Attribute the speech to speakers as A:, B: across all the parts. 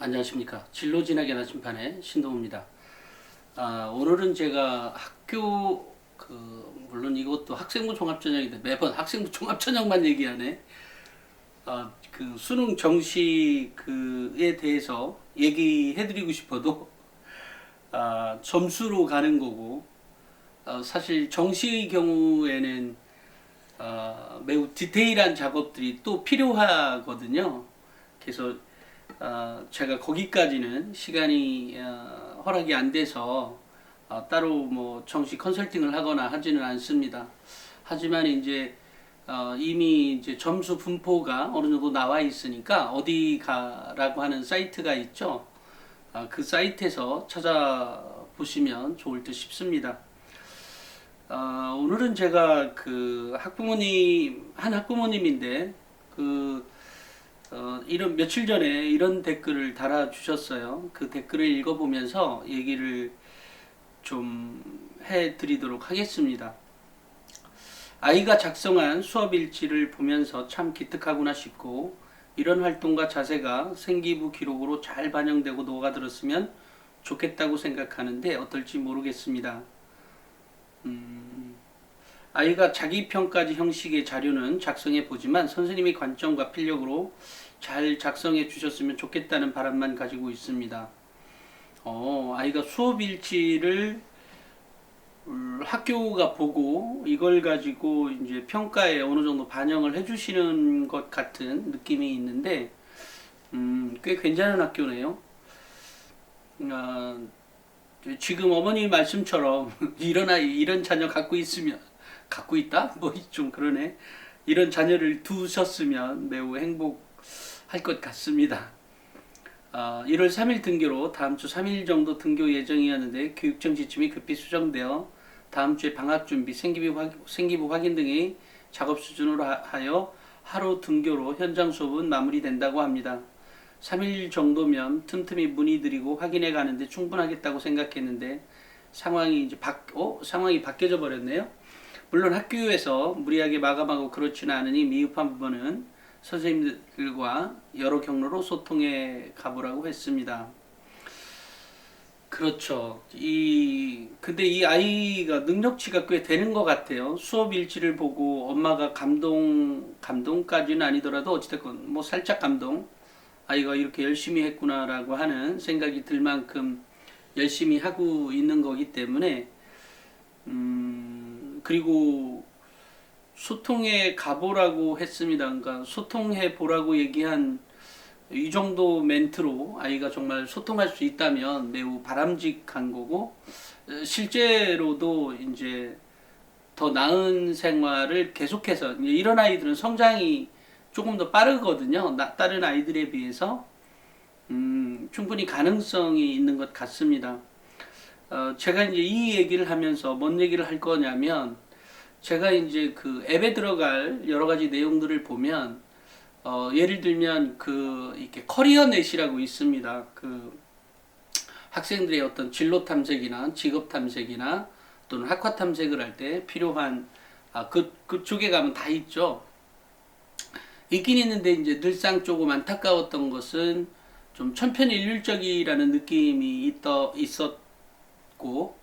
A: 안녕하십니까. 진로진학의 나침판의 신동우입니다. 오늘은 제가 물론 이것도 학생부 종합전형인데 매번 학생부 종합전형만 얘기하네. 수능 정시에 대해서 얘기해드리고 싶어도 점수로 가는 거고, 사실 정시의 경우에는 매우 디테일한 작업들이 또 필요하거든요. 그래서 제가 거기까지는 시간이 허락이 안 돼서 따로 뭐 정시 컨설팅을 하거나 하지는 않습니다. 하지만 이제 이미 이제 점수 분포가 어느 정도 나와 있으니까 어디 가라고 하는 사이트가 있죠. 그 사이트에서 찾아보시면 좋을 듯 싶습니다. 오늘은 제가 한 학부모님인데 이런 며칠 전에 이런 댓글을 달아주셨어요. 그 댓글을 읽어보면서 얘기를 좀 해드리도록 하겠습니다. 아이가 작성한 수업 일지를 보면서 참 기특하구나 싶고, 이런 활동과 자세가 생기부 기록으로 잘 반영되고 녹아들었으면 좋겠다고 생각하는데 어떨지 모르겠습니다. 아이가 자기평가지 형식의 자료는 작성해 보지만 선생님의 관점과 필력으로 잘 작성해 주셨으면 좋겠다는 바람만 가지고 있습니다. 아이가 수업 일지를 학교가 보고 이걸 가지고 이제 평가에 어느 정도 반영을 해주시는 것 같은 느낌이 있는데, 꽤 괜찮은 학교네요. 지금 어머니 말씀처럼 이런 자녀 갖고 있다? 뭐 좀 그러네. 이런 자녀를 두셨으면 매우 행복할 것 같습니다. 1월 3일 등교로 다음 주 3일 정도 등교 예정이었는데 교육청 지침이 급히 수정되어 다음 주에 방학 준비, 생기부 확인 등의 작업 수준으로 하여 하루 등교로 현장 수업은 마무리된다고 합니다. 3일 정도면 틈틈이 문의드리고 확인해 가는데 충분하겠다고 생각했는데 상황이 바뀌어져 버렸네요. 물론 학교에서 무리하게 마감하고 그렇지는 않으니 미흡한 부분은 선생님들과 여러 경로로 소통해 가보라고 했습니다. 그렇죠. 근데 이 아이가 능력치가 꽤 되는 것 같아요. 수업 일지를 보고 엄마가 감동까지는 아니더라도 어찌됐건 뭐 살짝 감동, 아이가 이렇게 열심히 했구나라고 하는 생각이 들 만큼 열심히 하고 있는 거기 때문에, 그리고 소통해 가보라고 했습니다. 그러니까 소통해 보라고 얘기한 이 정도 멘트로 아이가 정말 소통할 수 있다면 매우 바람직한 거고, 실제로도 이제 더 나은 생활을 계속해서, 이런 아이들은 성장이 조금 더 빠르거든요. 다른 아이들에 비해서. 충분히 가능성이 있는 것 같습니다. 제가 이제 이 얘기를 하면서 뭔 얘기를 할 거냐면, 제가 이제 그 앱에 들어갈 여러 가지 내용들을 보면, 예를 들면 이렇게 커리어넷이라고 있습니다. 학생들의 어떤 진로 탐색이나 직업 탐색이나 또는 학과 탐색을 할 때 필요한, 그쪽에 가면 다 있죠. 있긴 있는데 이제 늘상 조금 안타까웠던 것은 좀 천편일률적이라는 느낌이 있었고,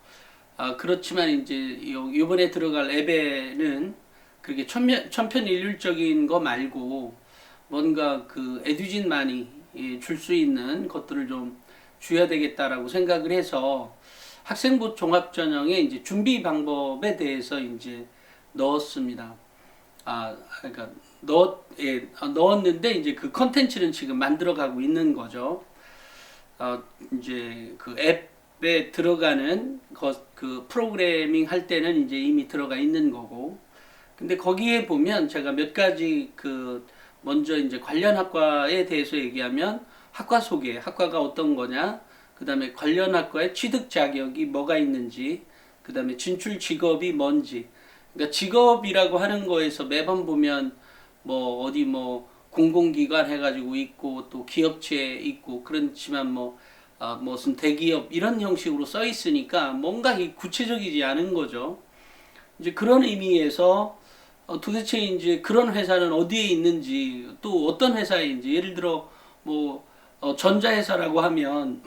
A: 그렇지만 이제 요번에 들어갈 앱에는 그렇게 천편일률적인 거 말고 뭔가 에듀진만이 줄 수 있는 것들을 좀 줘야 되겠다라고 생각을 해서 학생부 종합전형에 이제 준비 방법에 대해서 이제 넣었습니다. 그러니까 넣었는데 이제 그 컨텐츠는 지금 만들어가고 있는 거죠. 이제 그 앱에 들어가는 그 프로그래밍 할 때는 이제 이미 들어가 있는 거고, 근데 거기에 보면 제가 몇 가지 먼저 이제 관련 학과에 대해서 얘기하면 학과 소개, 학과가 어떤 거냐, 그 다음에 관련 학과의 취득 자격이 뭐가 있는지, 그 다음에 진출 직업이 뭔지. 그러니까 직업이라고 하는 거에서 매번 보면 어디 공공기관 해가지고 있고 또 기업체 있고, 그렇지만 무슨 대기업 이런 형식으로 써 있으니까 뭔가 구체적이지 않은 거죠. 이제 그런 의미에서 도대체 이제 그런 회사는 어디에 있는지, 또 어떤 회사인지, 예를 들어 전자회사라고 하면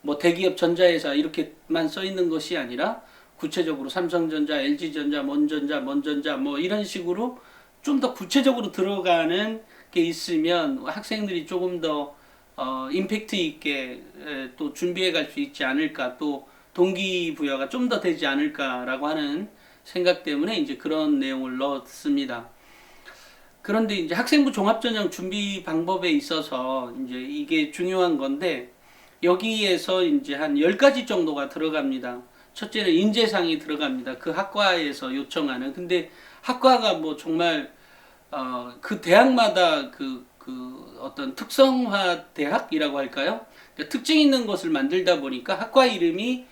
A: 뭐 대기업 전자회사 이렇게만 써 있는 것이 아니라 구체적으로 삼성전자, LG전자, 먼전자 뭐 이런 식으로 좀 더 구체적으로 들어가는 게 있으면 학생들이 조금 더 임팩트 있게 또 준비해 갈 수 있지 않을까, 또 동기부여가 좀 더 되지 않을까라고 하는 생각 때문에 이제 그런 내용을 넣었습니다. 그런데 이제 학생부 종합전형 준비 방법에 있어서 이제 이게 중요한 건데, 여기에서 이제 한 10가지 정도가 들어갑니다. 첫째는 인재상이 들어갑니다. 그 학과에서 요청하는. 근데 학과가 뭐 정말 그 대학마다 그 어떤 특성화 대학이라고 할까요? 그러니까 특징 있는 것을 만들다 보니까 학과 이름이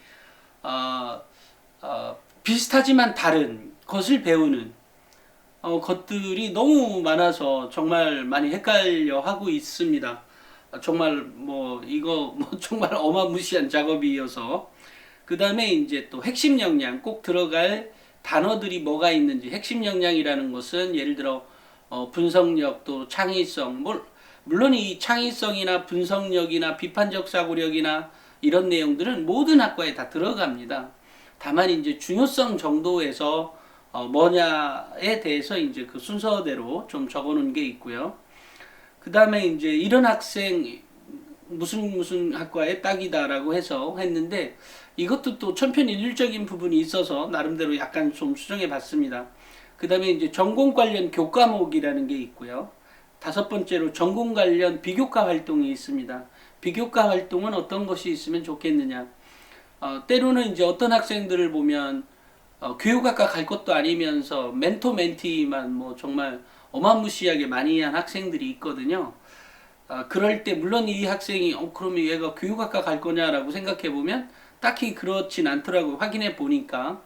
A: 비슷하지만 다른 것을 배우는 것들이 너무 많아서 정말 많이 헷갈려 하고 있습니다. 정말 뭐 이거 뭐 정말 어마무시한 작업이어서. 그 다음에 이제 또 핵심 역량, 꼭 들어갈 단어들이 뭐가 있는지. 핵심 역량이라는 것은 예를 들어 분석력, 또 창의성, 물론 이 창의성이나 분석력이나 비판적 사고력이나 이런 내용들은 모든 학과에 다 들어갑니다. 다만 이제 중요성 정도에서 뭐냐에 대해서 이제 그 순서대로 좀 적어 놓은 게 있고요. 그 다음에 이제 이런 학생 무슨 학과에 딱이다라고 해서 했는데, 이것도 또 천편일률적인 부분이 있어서 나름대로 약간 좀 수정해 봤습니다. 그 다음에 이제 전공 관련 교과목이라는 게 있고요. 다섯 번째로 전공 관련 비교과 활동이 있습니다. 비교과 활동은 어떤 것이 있으면 좋겠느냐. 때로는 이제 어떤 학생들을 보면 교육학과 갈 것도 아니면서 멘토 멘티만 뭐 정말 어마무시하게 많이 한 학생들이 있거든요. 그럴 때 물론 이 학생이 그러면 얘가 교육학과 갈 거냐라고 생각해 보면 딱히 그렇진 않더라고요. 확인해 보니까.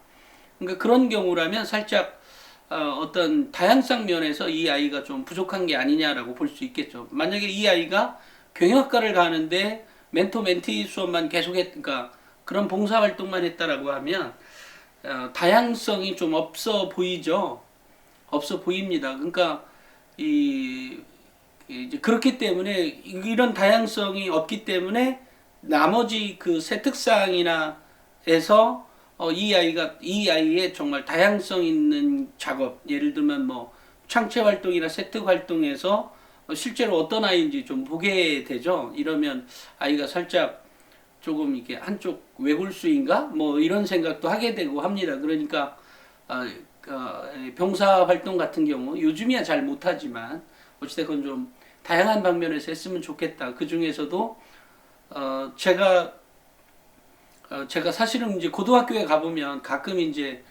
A: 그러니까 그런 경우라면 살짝 어떤 다양성 면에서 이 아이가 좀 부족한 게 아니냐라고 볼 수 있겠죠. 만약에 이 아이가 경영학과를 가는데 멘토 멘티 수업만 계속했으니까 그런 봉사활동만 했다라고 하면 다양성이 좀 없어 보이죠. 없어 보입니다. 그러니까 이제 그렇기 때문에 이런 다양성이 없기 때문에 나머지 그 세 특성이나 해서 이 아이의 정말 다양성 있는 작업, 예를 들면 뭐 창체 활동이나 세특 활동에서 실제로 어떤 아이인지 좀 보게 되죠. 이러면 아이가 살짝 조금 이게 한쪽 외골수인가 뭐 이런 생각도 하게 되고 합니다. 그러니까 병사 활동 같은 경우 요즘이야 잘 못하지만 어찌됐건 좀 다양한 방면에서 했으면 좋겠다. 그 중에서도 제가 사실은 이제 고등학교에 가보면 가끔 이제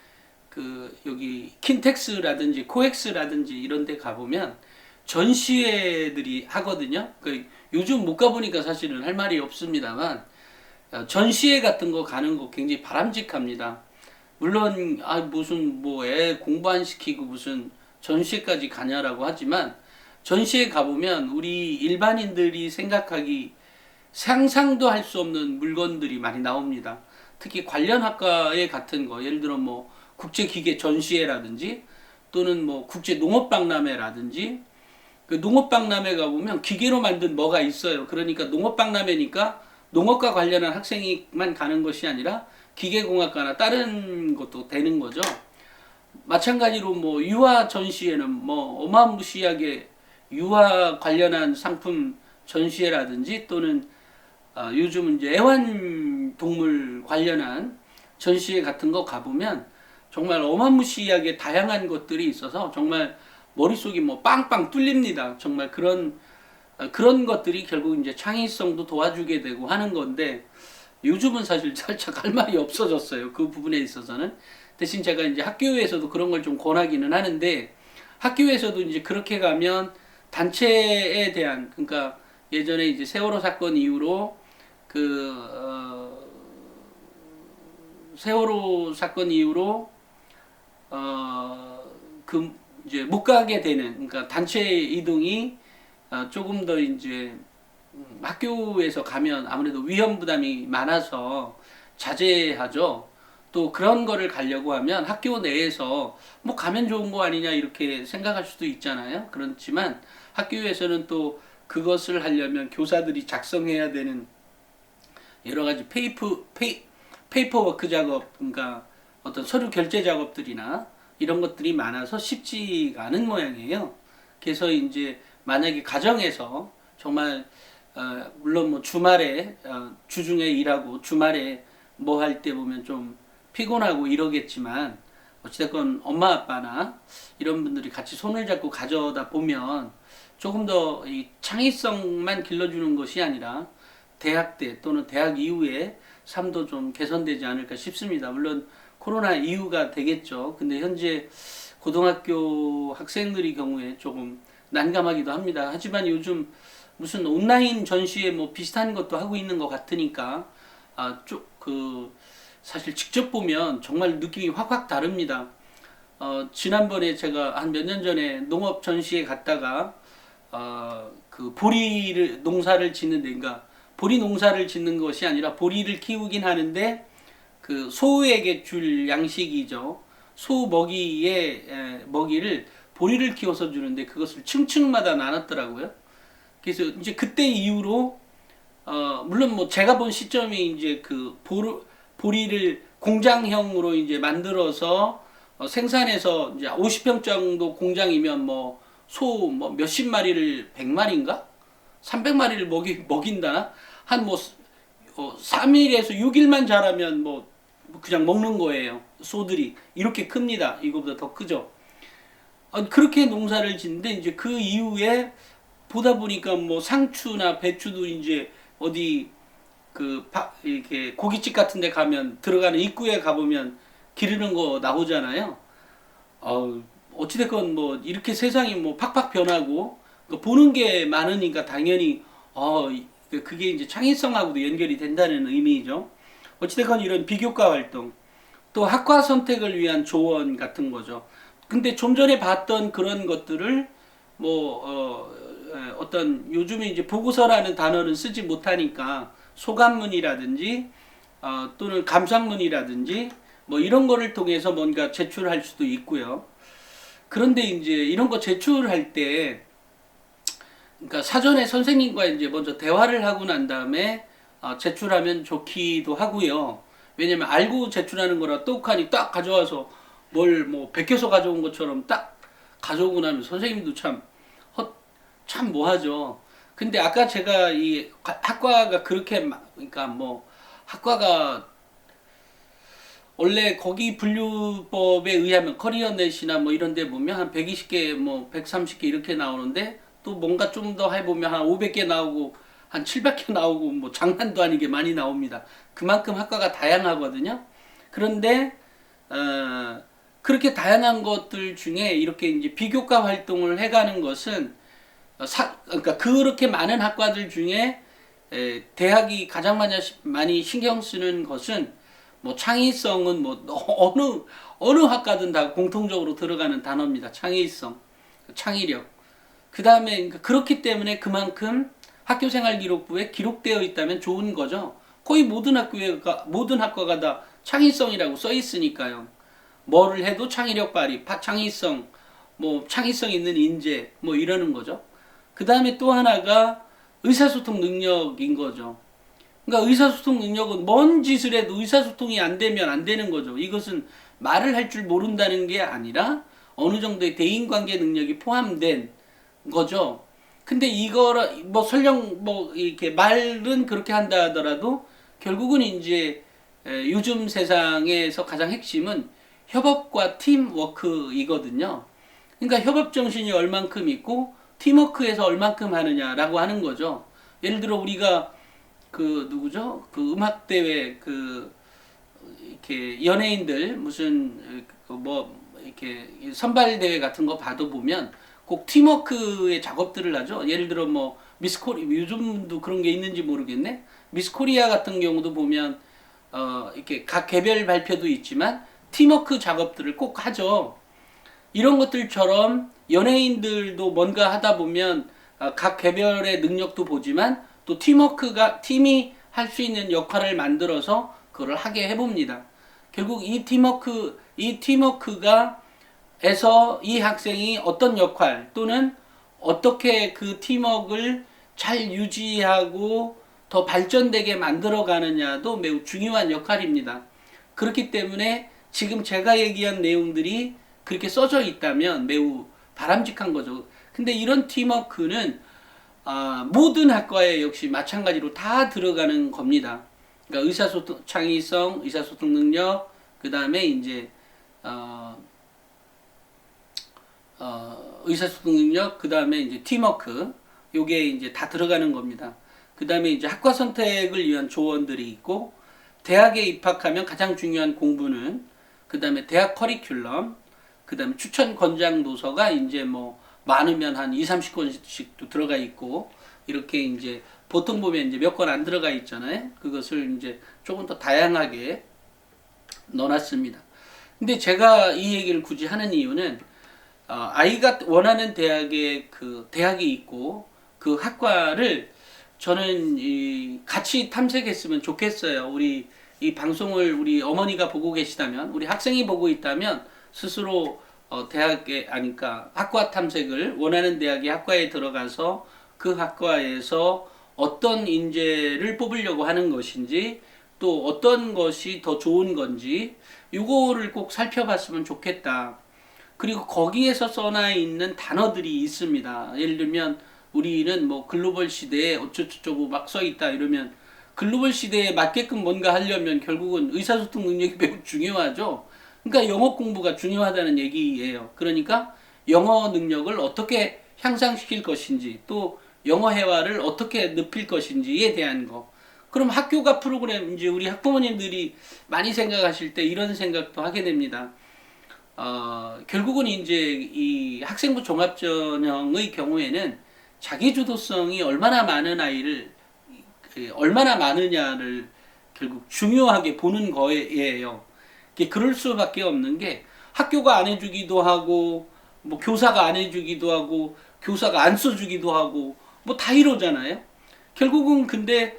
A: 그 여기 킨텍스라든지 코엑스라든지 이런 데 가보면 전시회들이 하거든요. 그 요즘 못 가보니까 사실은 할 말이 없습니다만 전시회 같은 거 가는 거 굉장히 바람직합니다. 물론 무슨 뭐 애 공부 안 시키고 무슨 전시회까지 가냐라고 하지만 전시회 가보면 우리 일반인들이 생각하기 상상도 할 수 없는 물건들이 많이 나옵니다. 특히 관련 학과에 같은 거, 예를 들어 뭐 국제기계 전시회라든지 또는 뭐 국제농업박람회라든지, 그 농업박람회 가보면 기계로 만든 뭐가 있어요. 그러니까 농업박람회니까 농업과 관련한 학생이만 가는 것이 아니라 기계공학과나 다른 것도 되는 거죠. 마찬가지로 뭐 유아 전시회는 뭐 어마무시하게 유아 관련한 상품 전시회라든지 또는 요즘 이제 애완동물 관련한 전시회 같은 거 가보면 정말 어마무시하게 다양한 것들이 있어서 정말 머릿속이 뭐 빵빵 뚫립니다. 정말 그런 것들이 결국 이제 창의성도 도와주게 되고 하는 건데, 요즘은 사실 살짝 할 말이 없어졌어요. 그 부분에 있어서는. 대신 제가 이제 학교에서도 그런 걸 좀 권하기는 하는데, 학교에서도 이제 그렇게 가면 단체에 대한, 그러니까 예전에 이제 세월호 사건 이후로 세월호 사건 이후로 이제 못 가게 되는, 그러니까 단체 이동이 조금 더 이제 학교에서 가면 아무래도 위험 부담이 많아서 자제하죠. 또 그런 거를 가려고 하면 학교 내에서 뭐 가면 좋은 거 아니냐 이렇게 생각할 수도 있잖아요. 그렇지만 학교에서는 또 그것을 하려면 교사들이 작성해야 되는 여러 가지 페이퍼워크 작업, 그러니까 어떤 서류 결제 작업들이나 이런 것들이 많아서 쉽지가 않은 모양이에요. 그래서 이제 만약에 가정에서 정말 물론 뭐 주말에 주중에 일하고 주말에 뭐 할 때 보면 좀 피곤하고 이러겠지만 어찌됐건 엄마 아빠나 이런 분들이 같이 손을 잡고 가져다 보면 조금 더 이 창의성만 길러주는 것이 아니라 대학 때 또는 대학 이후에 삶도 좀 개선되지 않을까 싶습니다. 물론 코로나 이후가 되겠죠. 근데 현재 고등학교 학생들의 경우에 조금 난감하기도 합니다. 하지만 요즘 무슨 온라인 전시회 뭐 비슷한 것도 하고 있는 것 같으니까 사실 직접 보면 정말 느낌이 확확 다릅니다. 지난번에 제가 한 몇 년 전에 농업 전시회 갔다가 그 보리를 농사를 짓는 데인가 보리 농사를 짓는 것이 아니라 보리를 키우긴 하는데 그 소에게 줄 양식이죠. 소 먹이를 보리를 키워서 주는데 그것을 층층마다 나눴더라고요. 그래서 이제 그때 이후로 물론 뭐 제가 본 시점이 이제 그 보리를 공장형으로 이제 만들어서 생산해서 이제 50평 정도 공장이면 뭐 소 뭐 몇십 마리를 100마리인가? 300마리를 먹인다? 한 뭐 3일에서 6일만 자라면 뭐 그냥 먹는 거예요. 소들이 이렇게 큽니다. 이거보다 더 크죠. 그렇게 농사를 짓는데 이제 그 이후에 보다 보니까 뭐 상추나 배추도 이제 어디 이렇게 고깃집 같은 데 가면 들어가는 입구에 가보면 기르는 거 나오잖아요. 어찌됐건 뭐 이렇게 세상이 뭐 팍팍 변하고 보는 게 많으니까 당연히 그게 이제 창의성하고도 연결이 된다는 의미죠. 어찌됐건 이런 비교과 활동 또 학과 선택을 위한 조언 같은 거죠. 근데 좀 전에 봤던 그런 것들을 어떤 요즘에 이제 보고서라는 단어를 쓰지 못하니까 소감문이라든지 또는 감상문이라든지 뭐 이런 거를 통해서 뭔가 제출할 수도 있고요. 그런데 이제 이런 거 제출할 때 그러니까 사전에 선생님과 이제 먼저 대화를 하고 난 다음에 제출하면 좋기도 하고요. 왜냐면 알고 제출하는 거라 똑하니 딱 가져와서 뭘 뭐 베껴서 가져온 것처럼 딱 가져오고 나면 선생님도 참 뭐하죠. 근데 아까 제가 이 학과가 그러니까 뭐 학과가 원래 거기 분류법에 의하면 커리어넷이나 뭐 이런 데 보면 한 120개 뭐 130개 이렇게 나오는데 또 뭔가 좀 더 해보면 한 500개 나오고 한 700개 나오고 뭐 장난도 아니게 많이 나옵니다. 그만큼 학과가 다양하거든요. 그런데 그렇게 다양한 것들 중에 이렇게 이제 비교과 활동을 해가는 것은 그러니까 그렇게 많은 학과들 중에 대학이 가장 많이 신경 쓰는 것은 뭐 창의성은 뭐 어느 학과든 다 공통적으로 들어가는 단어입니다. 창의성, 창의력. 그 다음에 그렇기 때문에 그만큼 학교생활기록부에 기록되어 있다면 좋은 거죠. 거의 모든 학과가 다 창의성이라고 써 있으니까요. 뭐를 해도 창의력 발휘, 창의성, 뭐 창의성 있는 인재, 뭐 이러는 거죠. 그 다음에 또 하나가 의사소통 능력인 거죠. 그러니까 의사소통 능력은 뭔 짓을 해도 의사소통이 안 되면 안 되는 거죠. 이것은 말을 할 줄 모른다는 게 아니라 어느 정도의 대인관계 능력이 포함된 거죠. 근데 이거를 뭐 설령 뭐 이렇게 말은 그렇게 한다 하더라도 결국은 이제 요즘 세상에서 가장 핵심은 협업과 팀워크이거든요. 그러니까 협업 정신이 얼만큼 있고 팀워크에서 얼만큼 하느냐라고 하는 거죠. 예를 들어 우리가 누구죠? 음악 대회 이렇게 연예인들 무슨 뭐 이렇게 선발 대회 같은 거 봐도 보면 꼭 팀워크의 작업들을 하죠. 예를 들어 뭐 요즘도 그런 게 있는지 모르겠네. 미스 코리아 같은 경우도 보면 이렇게 각 개별 발표도 있지만 팀워크 작업들을 꼭 하죠. 이런 것들처럼 연예인들도 뭔가 하다 보면 각 개별의 능력도 보지만 또 팀이 할 수 있는 역할을 만들어서 그걸 하게 해봅니다. 결국 이 팀워크가 에서 이 학생이 어떤 역할 또는 어떻게 그 팀워크를 잘 유지하고 더 발전되게 만들어 가느냐도 매우 중요한 역할입니다. 그렇기 때문에 지금 제가 얘기한 내용들이 그렇게 써져 있다면 매우 바람직한 거죠. 근데 이런 팀워크는 모든 학과에 역시 마찬가지로 다 들어가는 겁니다. 그러니까 의사소통, 창의성, 의사소통 능력, 그 다음에 이제 의사소통 능력, 그 다음에 이제 팀워크, 요게 이제 다 들어가는 겁니다. 그 다음에 이제 학과 선택을 위한 조언들이 있고, 대학에 입학하면 가장 중요한 공부는, 그 다음에 대학 커리큘럼, 그 다음에 추천 권장 도서가 이제 뭐 많으면 한 2, 30권씩도 들어가 있고, 이렇게 이제 보통 보면 이제 몇 권 안 들어가 있잖아요. 그것을 이제 조금 더 다양하게 넣어놨습니다. 근데 제가 이 얘기를 굳이 하는 이유는 아이가 원하는 대학이 있고 그 학과를 저는 같이 탐색했으면 좋겠어요. 우리 이 방송을 우리 어머니가 보고 계시다면, 우리 학생이 보고 있다면 스스로 그러니까 학과 탐색을 원하는 대학의 학과에 들어가서 그 학과에서 어떤 인재를 뽑으려고 하는 것인지, 또 어떤 것이 더 좋은 건지 이거를 꼭 살펴봤으면 좋겠다. 그리고 거기에서 써놔 있는 단어들이 있습니다. 예를 들면 우리는 뭐 글로벌 시대에 어쩌고저쩌고 막 써 있다 이러면, 글로벌 시대에 맞게끔 뭔가 하려면 결국은 의사소통 능력이 매우 중요하죠. 그러니까 영어 공부가 중요하다는 얘기예요. 그러니까 영어 능력을 어떻게 향상시킬 것인지, 또 영어 회화를 어떻게 높일 것인지에 대한 거. 그럼 학교가 프로그램, 이제 우리 학부모님들이 많이 생각하실 때 이런 생각도 하게 됩니다. 결국은 이제 이 학생부 종합전형의 경우에는 자기주도성이 얼마나 많으냐를 결국 중요하게 보는 거예요. 그럴 수밖에 없는 게, 학교가 안 해주기도 하고, 뭐 교사가 안 해주기도 하고, 교사가 안 써주기도 하고, 뭐 다 이러잖아요. 결국은 근데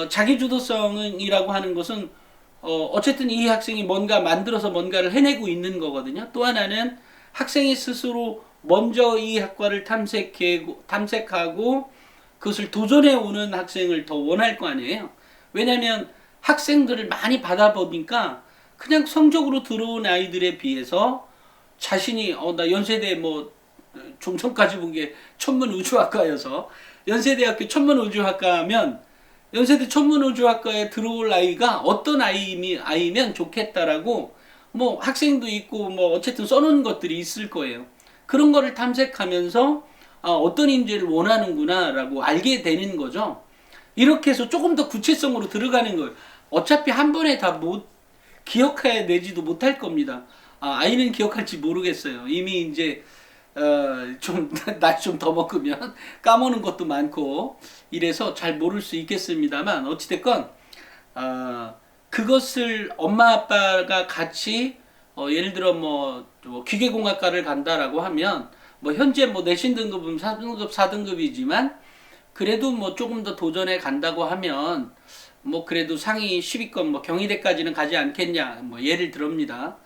A: 자기주도성이라고 하는 것은 어쨌든 이 학생이 뭔가 만들어서 뭔가를 해내고 있는 거거든요. 또 하나는 학생이 스스로 먼저 이 학과를 탐색하고 그것을 도전해 오는 학생을 더 원할 거 아니에요. 왜냐하면 학생들을 많이 받아보니까 그냥 성적으로 들어온 아이들에 비해서 자신이 나 연세대 뭐 좀 전까지 본 게 천문우주학과여서, 연세대학교 천문우주학과면 연세대 천문우주학과에 들어올 아이가 어떤 아이면 좋겠다라고 뭐 학생도 있고 뭐 어쨌든 써놓은 것들이 있을 거예요. 그런 거를 탐색하면서 어떤 인재를 원하는구나라고 알게 되는 거죠. 이렇게 해서 조금 더 구체성으로 들어가는 거예요. 어차피 한 번에 다 못 기억해내지도 못할 겁니다. 아이는 기억할지 모르겠어요. 이미 이제 나이 좀 더 먹으면 까먹는 것도 많고 이래서 잘 모를 수 있겠습니다만, 어찌됐건 그것을 엄마 아빠가 같이 예를 들어 뭐 기계공학과를 간다라고 하면, 뭐 현재 뭐 내신 등급은 3등급 4등급이지만 그래도 뭐 조금 더 도전해 간다고 하면 뭐 그래도 상위 10위권 뭐 경희대까지는 가지 않겠냐, 뭐 예를 들옵니다.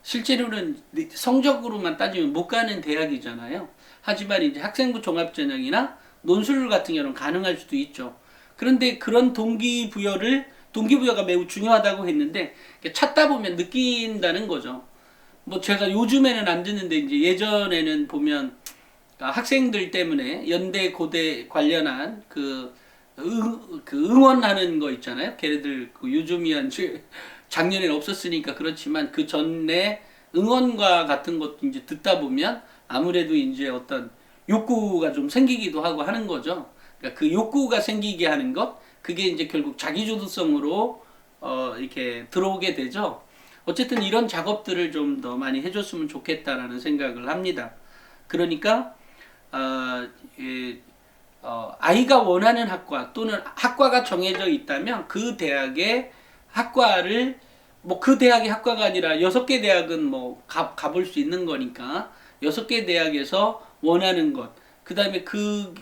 A: 실제로는 성적으로만 따지면 못 가는 대학이잖아요. 하지만 이제 학생부 종합전형이나 논술 같은 경우는 가능할 수도 있죠. 그런데 그런 동기부여가 매우 중요하다고 했는데, 찾다 보면 느낀다는 거죠. 뭐 제가 요즘에는 안 듣는데 이제 예전에는 보면 학생들 때문에 연대 고대 관련한 그 응원하는 거 있잖아요. 걔네들 요즘이야 작년에는 없었으니까 그렇지만 그 전에 응원과 같은 것도 이제 듣다 보면 아무래도 이제 어떤 욕구가 좀 생기기도 하고 하는 거죠. 그러니까 그 욕구가 생기게 하는 것, 그게 이제 결국 자기주도성으로 이렇게 들어오게 되죠. 어쨌든 이런 작업들을 좀 더 많이 해줬으면 좋겠다라는 생각을 합니다. 그러니까 아이가 원하는 학과 또는 학과가 정해져 있다면 그 대학의 학과를, 뭐 그 대학의 학과가 아니라 6개 대학은 뭐 가볼 수 있는 거니까 6개 대학에서 원하는 것, 그 다음에 그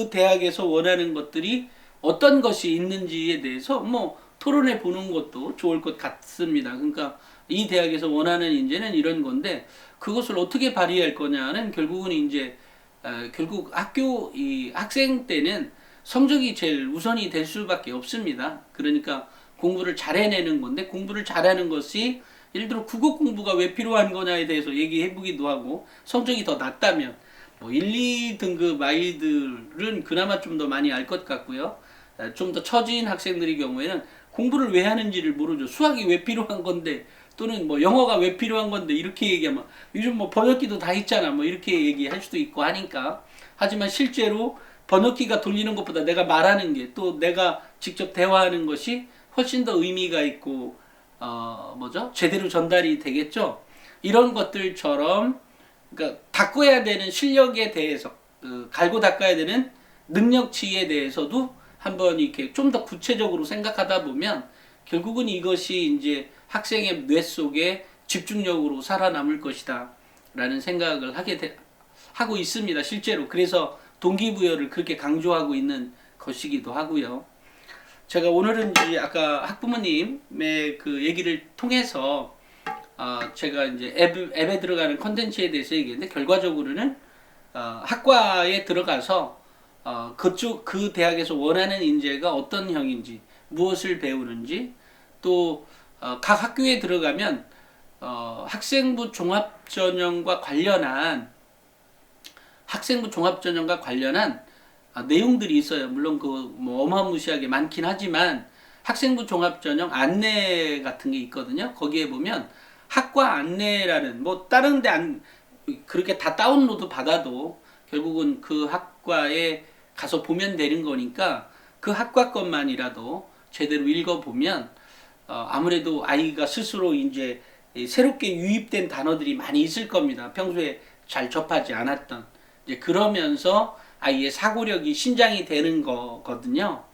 A: 대학에서 원하는 것들이 어떤 것이 있는지에 대해서 뭐 토론해 보는 것도 좋을 것 같습니다. 그러니까 이 대학에서 원하는 인재는 이런 건데 그것을 어떻게 발휘할 거냐는 결국은 이제 결국 학교 이 학생 때는 성적이 제일 우선이 될 수밖에 없습니다. 그러니까 공부를 잘 해내는 건데 공부를 잘하는 것이 예를 들어 국어 공부가 왜 필요한 거냐에 대해서 얘기해 보기도 하고 성적이 더 낮다면 뭐 1, 2등급 아이들은 그나마 좀 더 많이 알 것 같고요. 좀 더 처진 학생들의 경우에는 공부를 왜 하는지를 모르죠. 수학이 왜 필요한 건데 또는 뭐 영어가 왜 필요한 건데 이렇게 얘기하면 요즘 뭐 번역기도 다 있잖아 뭐 이렇게 얘기할 수도 있고 하니까 하지만 실제로 번역기가 돌리는 것보다 내가 말하는 게 또 내가 직접 대화하는 것이 훨씬 더 의미가 있고 뭐죠? 제대로 전달이 되겠죠. 이런 것들처럼 그러니까 닦아야 되는 실력에 대해서 갈고 닦아야 되는 능력치에 대해서도 한번 이렇게 좀 더 구체적으로 생각하다 보면 결국은 이것이 이제 학생의 뇌 속에 집중력으로 살아남을 것이다 라는 생각을 하고 있습니다. 실제로 그래서 동기부여를 그렇게 강조하고 있는 것이기도 하고요. 제가 오늘은 이제 아까 학부모님의 그 얘기를 통해서 제가 이제 앱에 들어가는 컨텐츠에 대해서 얘기했는데 결과적으로는 학과에 들어가서 그쪽 그 대학에서 원하는 인재가 어떤 형인지 무엇을 배우는지 또 각 학교에 들어가면 학생부 종합전형과 관련한 내용들이 있어요. 물론 그 뭐 어마무시하게 많긴 하지만 학생부 종합전형 안내 같은 게 있거든요. 거기에 보면 학과 안내라는 뭐 다른 데 그렇게 다 다운로드 받아도 결국은 그 학과에 가서 보면 되는 거니까 그 학과 것만이라도 제대로 읽어보면 아무래도 아이가 스스로 이제 새롭게 유입된 단어들이 많이 있을 겁니다. 평소에 잘 접하지 않았던. 이제 그러면서 아이의 사고력이 신장이 되는 거거든요.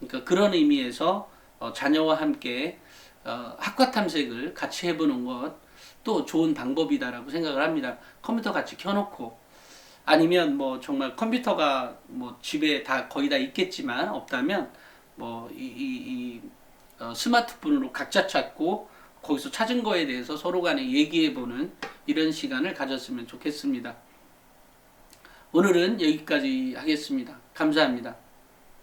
A: 그러니까 그런 의미에서 자녀와 함께 학과 탐색을 같이 해보는 것도 좋은 방법이다라고 생각을 합니다. 컴퓨터 같이 켜놓고 아니면 뭐 정말 컴퓨터가 뭐 집에 다 거의 다 있겠지만 없다면 뭐 스마트폰으로 각자 찾고 거기서 찾은 거에 대해서 서로 간에 얘기해보는 이런 시간을 가졌으면 좋겠습니다. 오늘은 여기까지 하겠습니다. 감사합니다.